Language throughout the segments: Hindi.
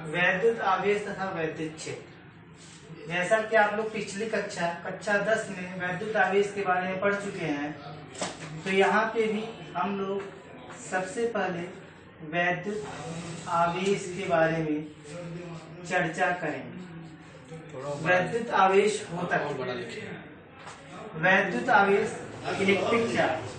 वैद्युत आवेश तथा वैद्युत क्षेत्र। जैसा कि आप लोग पिछली कक्षा 10 में वैद्युत आवेश के बारे में पढ़ चुके हैं, तो यहाँ पे भी हम लोग सबसे पहले वैद्युत आवेश के बारे में चर्चा करेंगे। वैद्युत आवेश होता है, वैद्युत आवेश इलेक्ट्रिक चार्ज।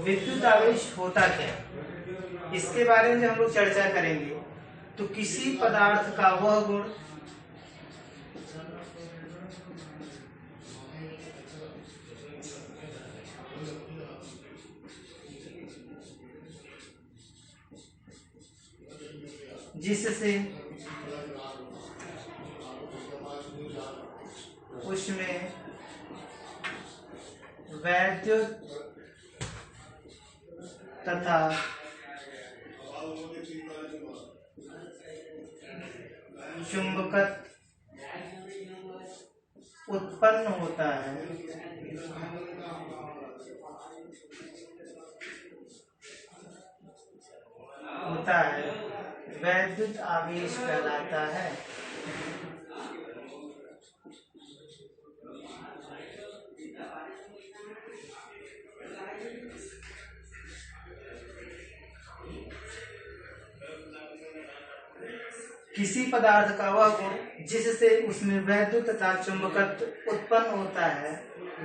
विद्युत आवेश होता क्या, इसके बारे में जब हम लोग चर्चा करेंगे तो किसी पदार्थ का वह गुण जिससे उसमें वैद्युत तथा चुंबकत्व उत्पन्न होता है, वैद्युत आवेश कहलाता है। किसी पदार्थ का वह गुण जिससे उसमें वैद्युत तथा चुंबकत्व उत्पन्न होता है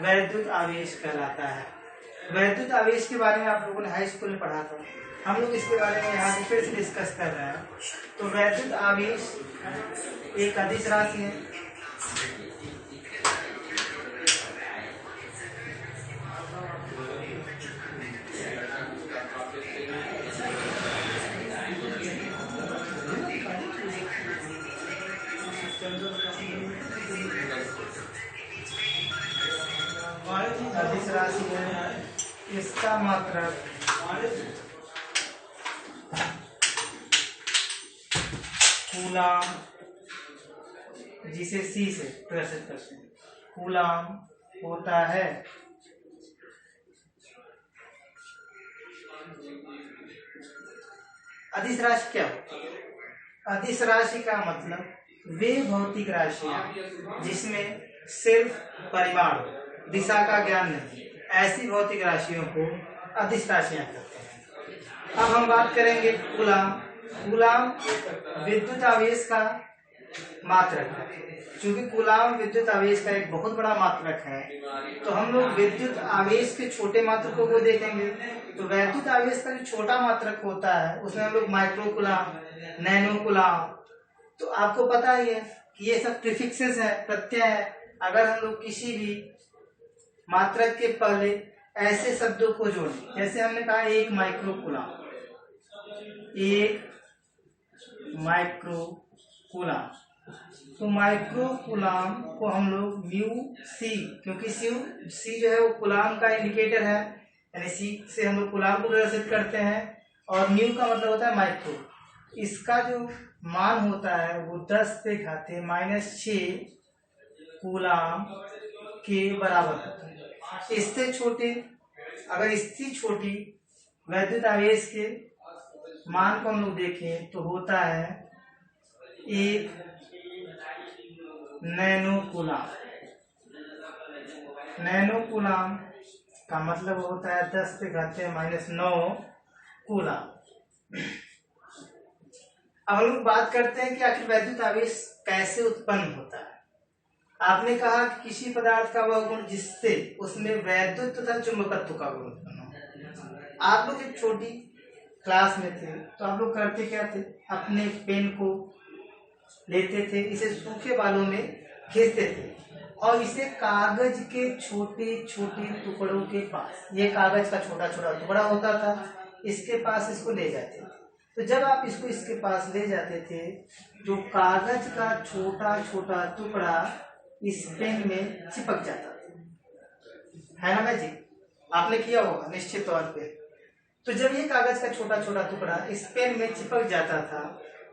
वैद्युत आवेश कहलाता है। वैद्युत आवेश के बारे में आप लोगों ने हाई स्कूल में पढ़ा था, हम लोग इसके बारे में यहाँ फिर से डिस्कस कर रहे हैं। तो वैद्युत आवेश एक अदिश राशि है, अदिश राशि है। इसका मात्रक कूलाम, जिसे सी से प्रदर्शित करते हैं, कूलाम होता है। अदिश राशि क्या होती है? अदिश राशि का मतलब वे भौतिक राशियां जिसमें सिर्फ परिमाण दिशा का ज्ञान नहीं, ऐसी भौतिक राशियों को अदिश राशियां कहते हैं। अब हम बात करेंगे कूलाम। कूलाम विद्युत आवेश का मात्रक है। चूंकि कूलाम विद्युत आवेश का एक बहुत बड़ा मात्रक है, तो हम लोग विद्युत आवेश के छोटे मात्रकों को देखेंगे। तो वैद्युत आवेश का जो छोटा मात्रक होता है उसमें हम लोग माइक्रो कूलाम, नैनो कूलाम, तो आपको पता ही है कि ये सब प्रीफिक्सेस है, प्रत्यय है। अगर हम लोग किसी भी मात्रक के पहले ऐसे शब्दों को जोड़ें, जैसे हमने कहा एक माइक्रो कूलाम, एक माइक्रो कूलाम, तो माइक्रो कूलाम को हम लोग म्यू सी, क्योंकि सी जो है वो कूलाम का इंडिकेटर है, यानी सी से हम लोग कूलाम को प्रदर्शित करते हैं, और म्यू का मतलब होता है माइक्रो। इसका जो मान होता है वो 10⁻⁻⁶ कूलाम के बराबर होता है। इससे छोटे, अगर इससे छोटी वैद्युत आवेश के मान को हम लोग देखें तो होता है 1 नैनो कूलाम। नैनो कूलाम का मतलब होता है 10⁻⁹ कूलाम। अब हम लोग बात करते हैं कि आखिर वैद्युत आवेश कैसे उत्पन्न होता है। आपने कहा कि किसी पदार्थ का वह गुण जिससे उसमें वैद्युत तथा चुंबकत्व का गुण उत्पन्न हो। आप लोग एक छोटी क्लास में थे तो आप लोग करते क्या थे, अपने पेन को लेते थे, इसे सूखे बालों में खींचते थे और इसे कागज के छोटे छोटे टुकड़ों के पास, ये कागज का छोटा छोटा टुकड़ा होता था, इसके पास इसको ले जाते थे। तो जब आप इसको इसके पास ले जाते थे तो कागज का छोटा छोटा टुकड़ा इस पेन में चिपक जाता था, है ना भाई जी? आपने किया होगा निश्चित तौर पे। तो जब ये कागज का छोटा छोटा टुकड़ा इस पेन में चिपक जाता था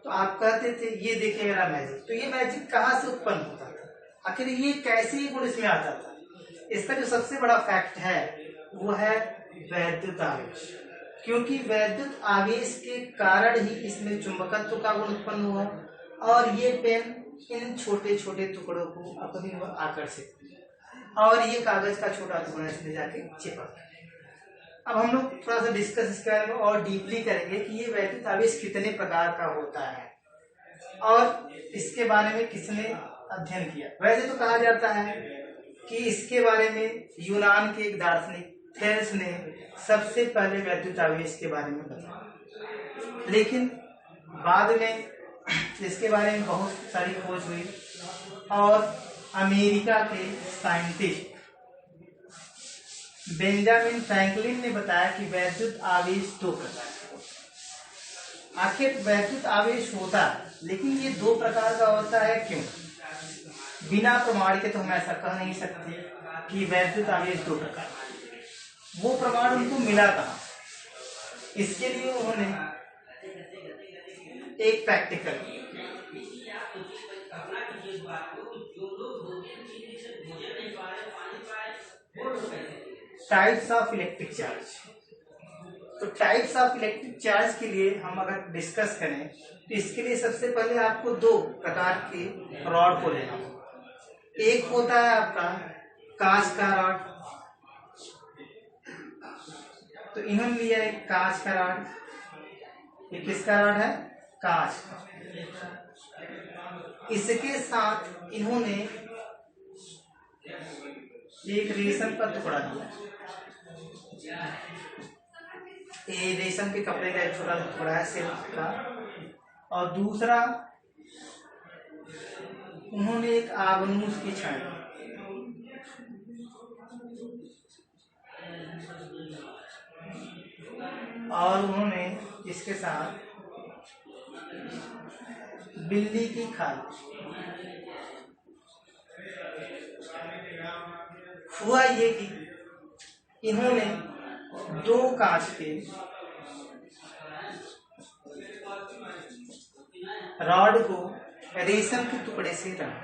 तो आप कहते थे ये देखिए मेरा मैजिक। तो ये मैजिक कहाँ से उत्पन्न होता था, आखिर ये कैसे गुण इसमें आता था? इसका जो सबसे बड़ा फैक्ट है वो है वैद्युत आवेश, क्योंकि वैद्युत आवेश के कारण ही इसमें चुंबकत्व का गुण उत्पन्न हुआ और ये पेन इन छोटे छोटे टुकड़ों को अपनी ओर आकर्षित किया और ये कागज का छोटा टुकड़ा इसमें जाके चिपक। अब हम लोग थोड़ा सा डिस्कस इसके बारे में और डीपली करेंगे कि ये वैद्युत आवेश कितने प्रकार का होता है और इसके बारे में किसने अध्ययन किया। वैसे तो कहा जाता है कि इसके बारे में यूनान के एक दार्शनिक थेल्स ने सबसे पहले वैद्युत आवेश के बारे में बताया, लेकिन बाद में इसके बारे में बहुत सारी खोज हुई और अमेरिका के साइंटिस्ट बेंजामिन फ्रैंकलिन ने बताया कि वैद्युत आवेश दो प्रकार का। आखिर वैद्युत आवेश होता है, लेकिन ये दो प्रकार का होता है क्यों? बिना प्रमाण के तो हम ऐसा कह नहीं सकते कि वैद्युत आवेश दो प्रकार का। वो प्रमाण उनको मिला कहाँ? इसके लिए उन्होंने एक practical types of electric charge. तो टाइप्स ऑफ इलेक्ट्रिक चार्ज के लिए हम अगर डिस्कस करें तो इसके लिए सबसे पहले आपको दो प्रकार के रॉड को लेना होगा। एक होता है आपका कांच का रॉड, तो इन्होंने लिया एक कांच का रॉड। ये किसका रॉड है? कांच का। इसके साथ इन्होंने एक रेशम का टुकड़ा लिया। ये रेशम के कपड़े का एक छोटा टुकड़ा है सिल्क का। और दूसरा उन्होंने एक आबनूस की छड़ और उन्होंने इसके साथ बिल्ली की खाल। हुआ ये कि इन्होंने दो कांच के रॉड को रेशम के टुकड़े से रगड़ा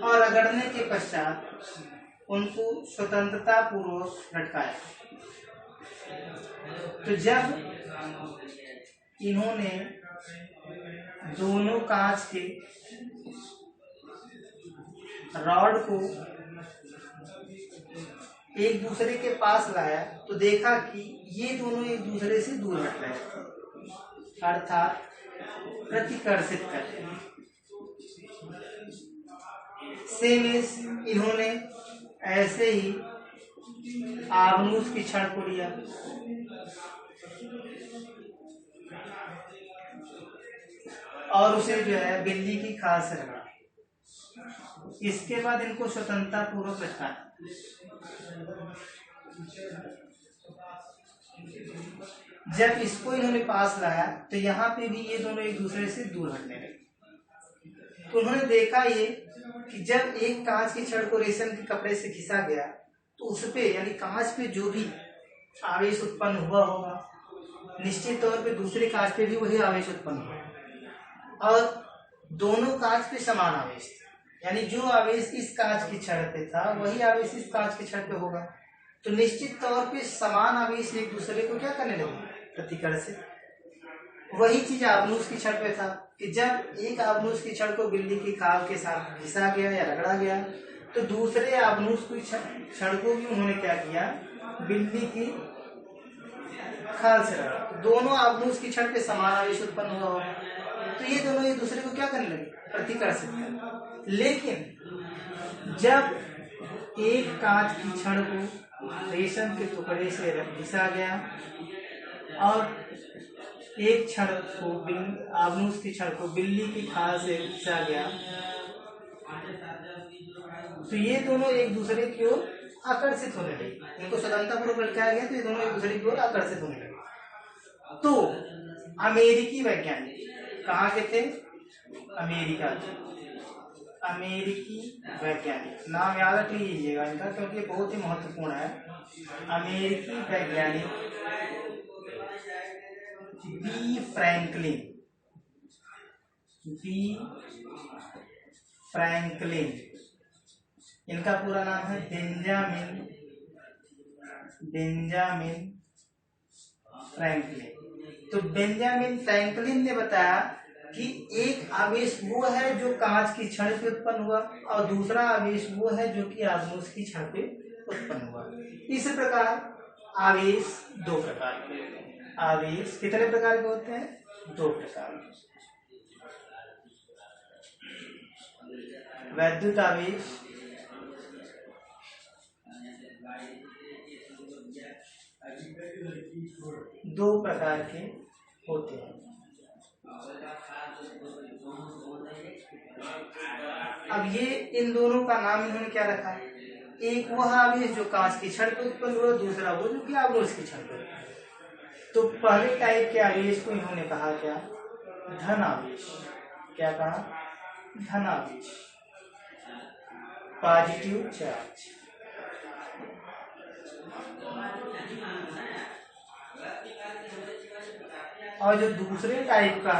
और रगड़ने के पश्चात उनको स्वतंत्रता पूर्वक लटकाया। तो जब इन्होंने दोनों कांच के रॉड को एक दूसरे के पास लाया तो देखा कि ये दोनों एक दूसरे से दूर हट रहे हैं, अर्थात प्रतिकर्षित कर रहे हैं। सेम इज इन्होंने ऐसे ही आबनूस की छड़ को लिया और उसे जो है बिल्ली की खाल से रगड़ा। इसके बाद इनको स्वतंत्रता पूर्वक लटकाया। जब इसको इन्होंने पास लाया तो यहाँ पे भी ये दोनों एक दूसरे से दूर हटने लगे। तो उन्होंने देखा ये कि जब एक कांच की छड़ को रेशम के कपड़े से घिसा गया तो उस पे यानी कांच पे जो भी आवेश उत्पन्न हुआ होगा निश्चित तौर पे दूसरे कांच पे भी वही आवेश उत्पन्न हुआ और दोनों कांच पे समान आवेश था। यानी जो आवेश इस कांच की छड़ पे था वही आवेश इस कांच की छड़ पे होगा। तो निश्चित तौर पे समान आवेश एक दूसरे को क्या करने लगे? प्रतिकर्षित। वही चीज आबनूस की छड़ पे था कि जब एक आबनूस की छड़ को बिल्ली की खाल के साथ घिसा गया या रगड़ा गया तो दूसरे आबनूस की छड़ को भी उन्होंने क्या किया? बिल्ली की खाल से रगड़ा। दोनों आबनूस की छड़ पे समान आवेश उत्पन्न हुआ होगा तो ये दोनों एक दूसरे को क्या करने लगे? प्रतिकर्षित कर। लेकिन जब एक कांच की छड़ को रेशम के टुकड़े से घिसा गया और एक छड़ को आबनूस की छड़ को बिल्ली की खाल से घिसा गया तो ये दोनों एक दूसरे की ओर आकर्षित होने लगे। इनको स्वतंत्रता पूर्वक लटकाया गया तो ये दोनों एक दूसरे की ओर आकर्षित होने लगे। तो अमेरिकी वैज्ञानिक कहाँ के थे? अमेरिका के। अमेरिकी वैज्ञानिक नाम याद रख लीजिएगा इनका क्योंकि बहुत ही महत्वपूर्ण है। अमेरिकी वैज्ञानिक बी फ्रैंकलिन इनका पूरा नाम है बेंजामिन फ्रैंकलिन। तो बेंजामिन फ्रैंकलिन ने बताया कि एक आवेश वो है जो कांच की छड़ पे उत्पन्न हुआ और दूसरा आवेश वो है जो कि आगमूस की छड़ पे उत्पन्न हुआ। इस प्रकार आवेश दो प्रकार के होते हैं। आवेश कितने प्रकार के होते हैं? दो प्रकार के। वैद्युत आवेश दो प्रकार के होते हैं। अब ये इन दोनों का नाम इन्होंने क्या रखा है? एक वह आवेश जो कांच की छड़ पर उत्पन्न हुआ, दूसरा वो जो कि आगमूस की छड़ पर। तो पहले टाइप के आवेश को इन्होंने कहा क्या? धन आवेश। क्या कहा? धन आवेश, पॉजिटिव चार्ज। और जो दूसरे टाइप का,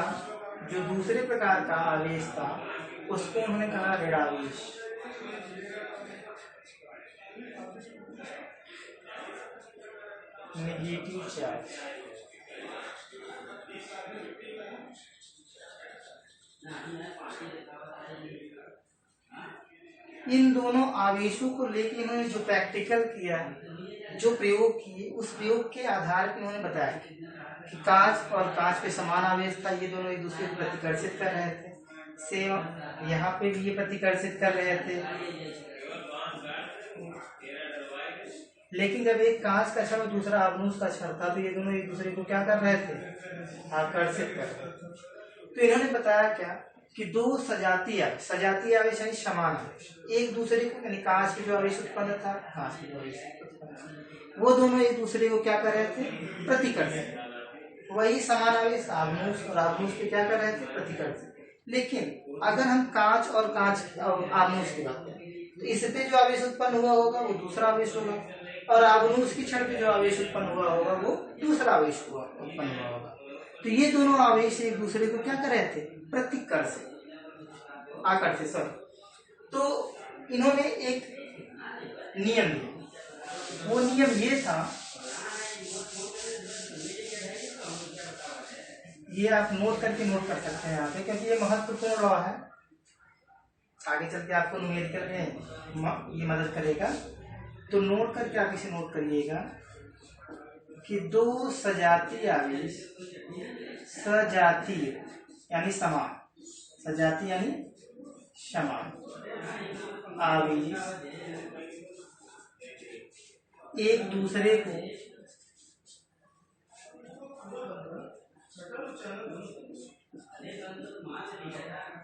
जो दूसरे प्रकार का आवेश था, उसको उन्होंने कहा ऋण आवेश। Negative charge. इन दोनों आवेशों को लेकर इन्होंने जो प्रैक्टिकल किया, जो प्रयोग किए, उस प्रयोग के आधार पर इन्होंने बताया कि कांच और कांच पे समान आवेश था, ये दोनों एक दूसरे को प्रतिकर्षित कर रहे थे। सेम यहाँ पे भी ये प्रतिकर्षित कर रहे थे, लेकिन जब एक कांच का छड़ और दूसरा आगमूस का छड़ था तो ये दोनों एक दूसरे को क्या कर रहे थे? आकर्षित कर रहे थे। तो इन्होंने बताया क्या कि दो सजातीय आवेश यानी समान आवेश एक दूसरे को, यानी कांच की जो आवेश उत्पन्न था, कांच की जो आवेश उत्पन्न, वो दोनों एक दूसरे को क्या कर रहे थे? प्रतिकर्षित। वही समान आवेश आगमूस और आगमूस पे क्या कर रहे थे? प्रतिकर्षित। लेकिन अगर हम कांच और आगमूस की बात करें तो इससे जो आवेश उत्पन्न हुआ होगा वो दूसरा आवेश होगा, और आगमूस की छड़ पे जो आवेश उत्पन्न हुआ होगा वो दूसरा आवेश उत्पन्न हुआ होगा। तो ये दोनों आवेश एक दूसरे को क्या कर रहे थे? प्रतिकर्षित, आकर्षित। सॉरी। तो इन्होंने एक नियम दिया, वो नियम ये था, ये आप नोट कर सकते हैं यहाँ पे, क्योंकि ये महत्वपूर्ण लॉ है, आगे चल के आपको न्यूमेरिकल में ये मदद करेगा। तो नोट करके आप इसे नोट करिएगा कि दो सजातीय आवेश, सजातीय यानी समान, सजातीय यानी समान आवेश एक दूसरे को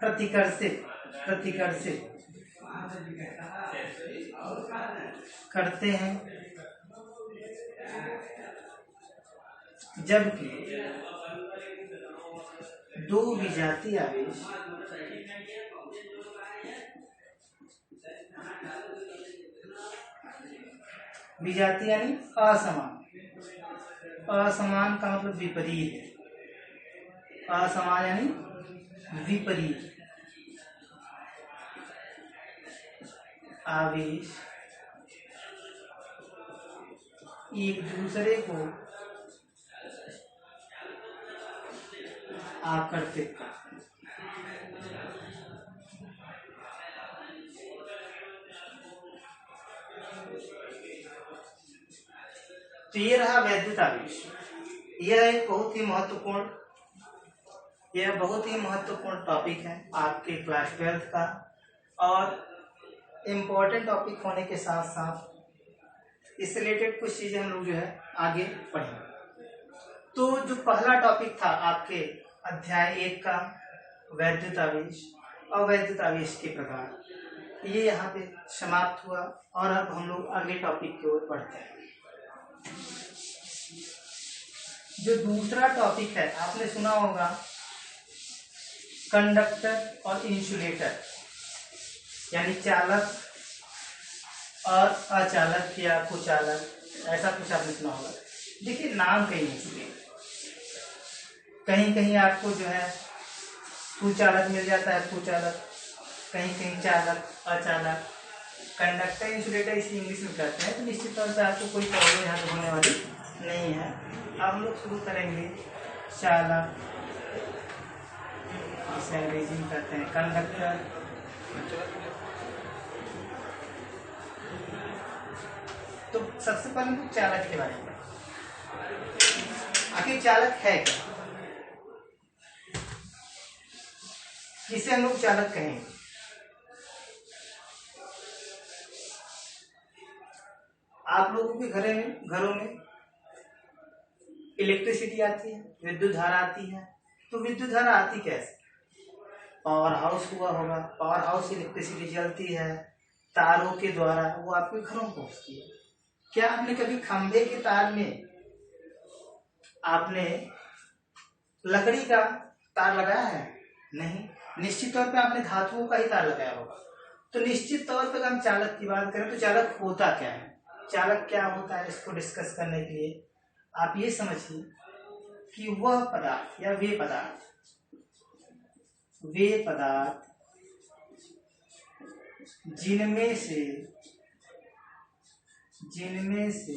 प्रतिकर्षित करते हैं, जबकि दो विजातीय आवेश विजातीय यानी असमान, असमान का मतलब विपरीत, असमान यानी विपरीत आवेश एक दूसरे को आकर्षित करते हैं। तो ये रहा वैद्युत आवेश। यह एक बहुत ही महत्वपूर्ण टॉपिक है आपके क्लास 12th का, और इम्पोर्टेंट टॉपिक होने के साथ साथ इससे रिलेटेड कुछ चीजें हम लोग जो है आगे पढ़ेंगे। तो जो पहला टॉपिक था आपके अध्याय 1 का, वैद्युत आवेश, अवैद्युत आवेश के प्रकार, ये यहाँ पे समाप्त हुआ, और अब हम लोग अगले टॉपिक की ओर बढ़ते हैं। जो दूसरा टॉपिक है, आपने सुना होगा कंडक्टर और इंसुलेटर, यानी चालक और अचालक या कुचालक, ऐसा कुछ आपने सुना होगा। देखिए नाम कहीं नहीं, कहीं कहीं आपको जो है सुचालक मिल जाता है, कुचालक, कहीं कहीं चालक, अचालक, कंडक्टर इंसुलेटर इसे इंग्लिश में कहते हैं। तो निश्चित तौर पे आपको कोई प्रॉब्लम यहाँ पे होने वाली नहीं है। अब हम लोग शुरू करेंगे चालक, इसे अंग्रेजी में कहते हैं कंडक्टर। तो सबसे पहले हम चालक के बारे में, आखिर चालक है क्या, किसे हम लोग चालक कहेंगे। आप लोगों के घरों में इलेक्ट्रिसिटी आती है, विद्युत धारा आती है। तो विद्युत धारा आती कैसे, पावर हाउस हुआ होगा, पावर हाउस से इलेक्ट्रिसिटी चलती है तारों के द्वारा, वो आपके घरों में पहुंचती है। क्या आपने कभी खंभे के तार में आपने लकड़ी का तार लगाया है? नहीं, निश्चित तौर पे आपने धातुओं का ही तार लगाया होगा। तो निश्चित तौर पर हम चालक की बात करें तो चालक होता क्या है, चालक क्या होता है, इसको डिस्कस करने के लिए आप ये समझिए कि वह पदार्थ या वे पदार्थ जिनमें से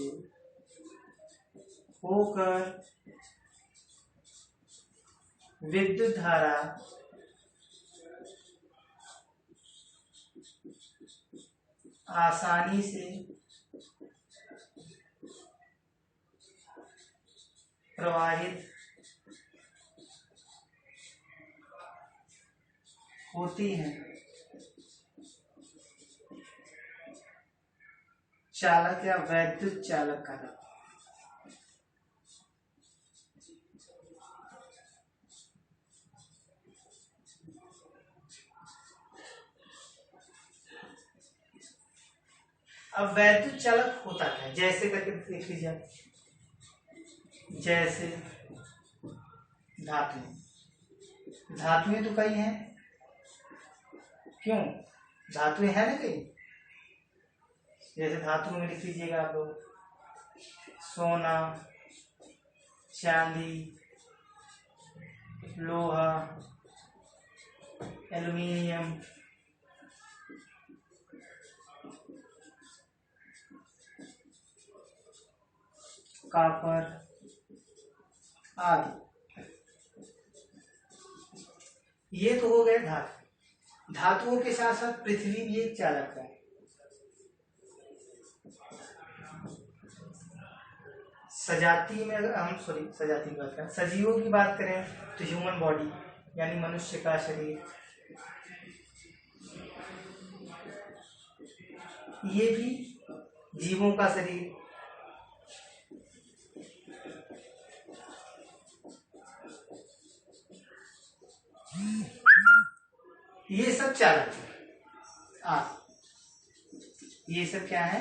होकर विद्युत धारा आसानी से प्रवाहित होती है, चालक या वैद्युत चालक कहलाता है। अब वैद्युत चालक होता है जैसे करके देख लीजिए आप, जैसे धातुएं तो कई हैं, क्यों, धातुएं हैं ना कई। जैसे धातुओं में लिख लीजिएगा आप लोग, सोना, चांदी, लोहा, एल्युमिनियम, कॉपर आदि। ये तो हो गए धातु। धातुओं के साथ साथ पृथ्वी भी एक चालक है। सजाती में अगर हम सजाती की बात करें, सजीवों की बात करें तो ह्यूमन बॉडी यानी मनुष्य का शरीर, ये भी जीवों का शरीर, ये सब चालक है। ये सब क्या है,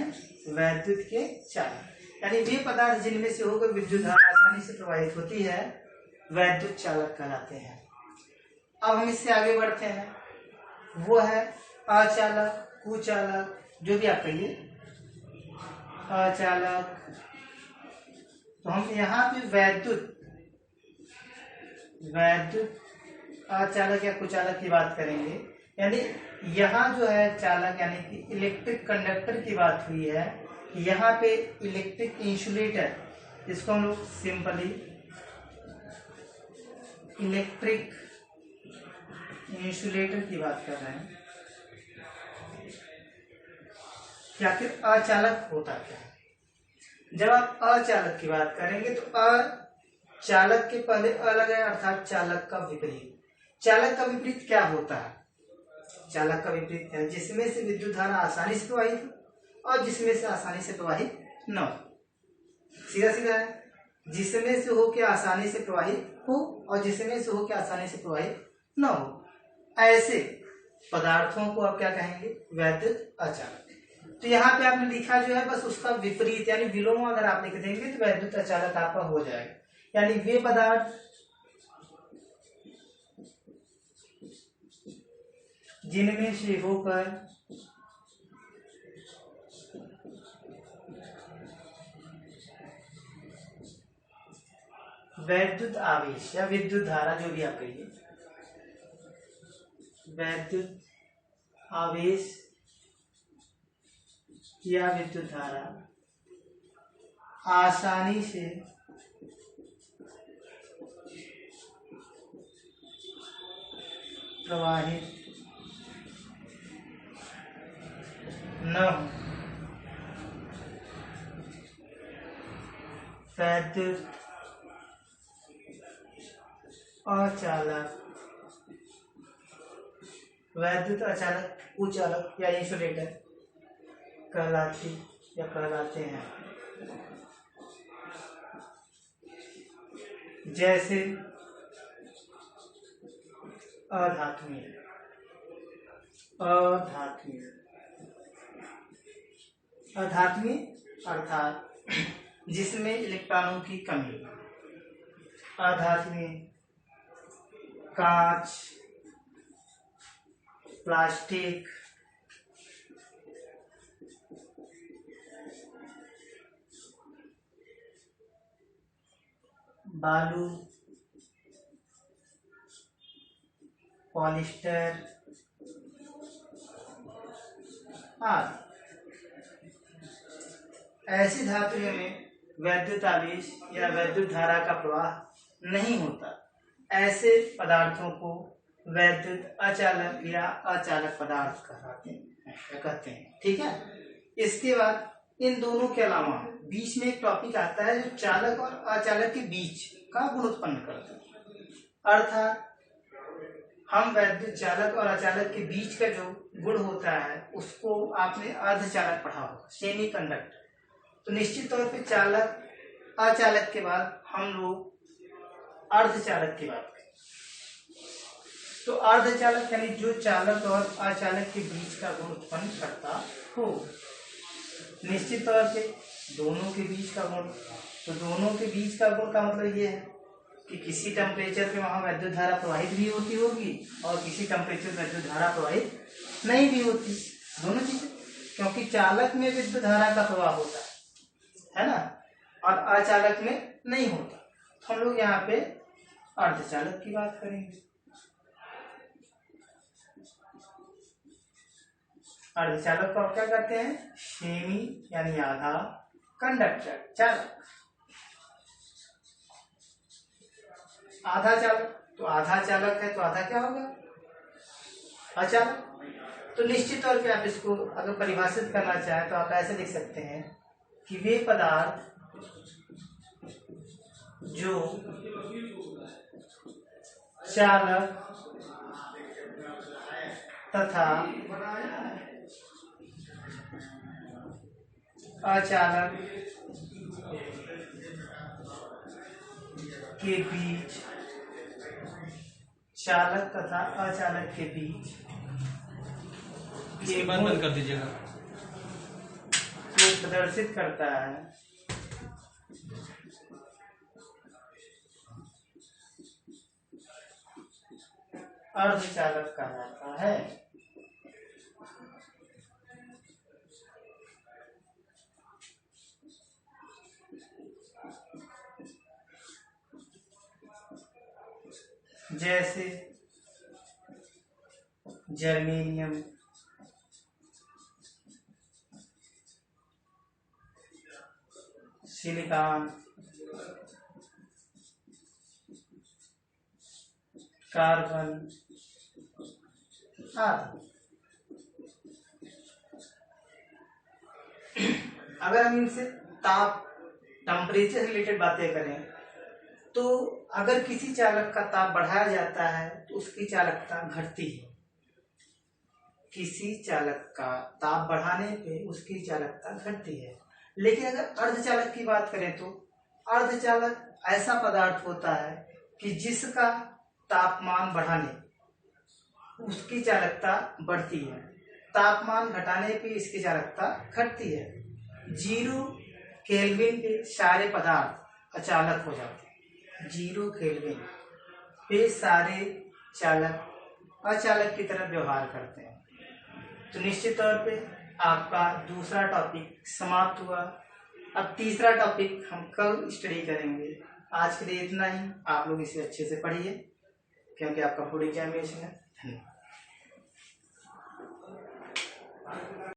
वैद्युत के चालक, यानी वे पदार्थ जिनमें से होकर विद्युत धारा आसानी से प्रवाहित होती है वैद्युत चालक कहलाते हैं। अब हम इससे आगे बढ़ते हैं, वो है अचालक, कुचालक, जो भी आप कहिए, अचालक। तो हम यहाँ पे वैद्युत अचालक या कुचालक की बात करेंगे। यानी यहाँ जो है चालक यानी कि इलेक्ट्रिक कंडक्टर की बात हुई है, यहाँ पे इलेक्ट्रिक इंसुलेटर, इसको हम लोग सिंपली इलेक्ट्रिक इंसुलेटर की बात कर रहे हैं। कि आखिर अचालक होता क्या है। जब आप अचालक की बात करेंगे तो अचालक के पहले अलग है, अर्थात चालक का विपरीत। चालक का विपरीत क्या होता है, चालक का विपरीत है जिसमें से विद्युत धारा आसानी से प्रवाहित हो और जिसमें से आसानी से प्रवाहित न हो। सीधा सीधा है, जिसमें से हो के आसानी से प्रवाहित हो और जिसमें से हो के आसानी से प्रवाहित न हो, ऐसे पदार्थों को आप क्या कहेंगे, वैद्युत अचालक। तो यहाँ पे आपने लिखा जो है बस उसका विपरीत यानी विलोम अगर आप लिख देंगे तो वैद्युत अचालक आपका हो जाएगा। यानी वे पदार्थ जिनमें से होकर वैद्युत आवेश या विद्युत धारा, जो भी आप कहिए, वैद्युत आवेश या विद्युत धारा आसानी से प्रवाहित न हो, वैद्युत अचालक, वैद्युत अचालक कुचालक या इंसुलेटर कहलाते हैं। जैसे अधात्मीय अर्थात जिसमें इलेक्ट्रॉनों की कमी। अधात्मीय कांच, प्लास्टिक, बालू, पॉलिस्टर आदि। ऐसी धातुओं में वैद्युत आवेश या वैद्युत धारा का प्रवाह नहीं होता। ऐसे पदार्थों को वैद्युत अचालक या अचालक पदार्थ कहते हैं। ठीक है। इसके बाद इन दोनों के अलावा बीच में एक टॉपिक आता है जो चालक और अचालक के बीच का गुण उत्पन्न करता है। अर्थात हम वैद्युत चालक और अचालक के बीच का जो गुण होता है उसको आपने अर्धचालक पढ़ा होगा, सेमी कंडक्टर। तो निश्चित तौर पे चालक अचालक के बाद हम लोग अर्धचालक की बात करें। तो अर्धचालक यानी जो चालक और अचालक के बीच का गुण उत्पन्न करता हो। निश्चित तौर पे दोनों के बीच का गुण, तो दोनों के बीच का गुण का मतलब ये है कि किसी टेम्परेचर पे वहां वैद्युत धारा प्रवाहित भी होती होगी और किसी टेम्परेचर में विद्युत धारा प्रवाहित नहीं भी होती, दोनों चीजें। क्योंकि चालक में विद्युत धारा का प्रवाह होता है ना, और अचालक में नहीं होता। तो हम लोग यहाँ पे अर्धचालक की बात करेंगे। अर्धचालक को आप क्या कहते हैं? सेमी यानी आधा, कंडक्टर चालक। आधा चालक, तो आधा चालक है तो आधा क्या होगा? अचालक। तो निश्चित तौर पे आप इसको अगर परिभाषित करना चाहें तो आप ऐसे लिख सकते हैं कि वे पदार्थ जो चालक तथा अचालक के बीच, चालक तथा अचालक के बीच इसके बाद बंद कर दीजिएगा, को प्रदर्शित करता है। अर्धचालक कहलाता है। जैसे जर्मेनियम, सिलिकॉन, कार्बन आदि। अगर हम इनसे ताप, टेम्परेचर से रिलेटेड बातें करें तो अगर किसी चालक का ताप बढ़ाया जाता है तो उसकी चालकता घटती है। किसी चालक का ताप बढ़ाने पे उसकी चालकता घटती है। लेकिन अगर अर्धचालक की बात करें तो अर्धचालक ऐसा पदार्थ होता है कि जिसका तापमान बढ़ाने उसकी चालकता बढ़ती है, तापमान घटाने पे इसकी चालकता घटती है। 0 केल्विन पे सारे पदार्थ अचालक हो जाते हैं। 0 केल्विन पे सारे चालक अचालक की तरह व्यवहार करते हैं। तो निश्चित तौर पे आपका दूसरा टॉपिक समाप्त हुआ। अब तीसरा टॉपिक हम कल स्टडी करेंगे। आज के लिए इतना ही। आप लोग इसे अच्छे से पढ़िए क्योंकि आपका बोर्ड एग्जामिनेशन है। धन्यवाद।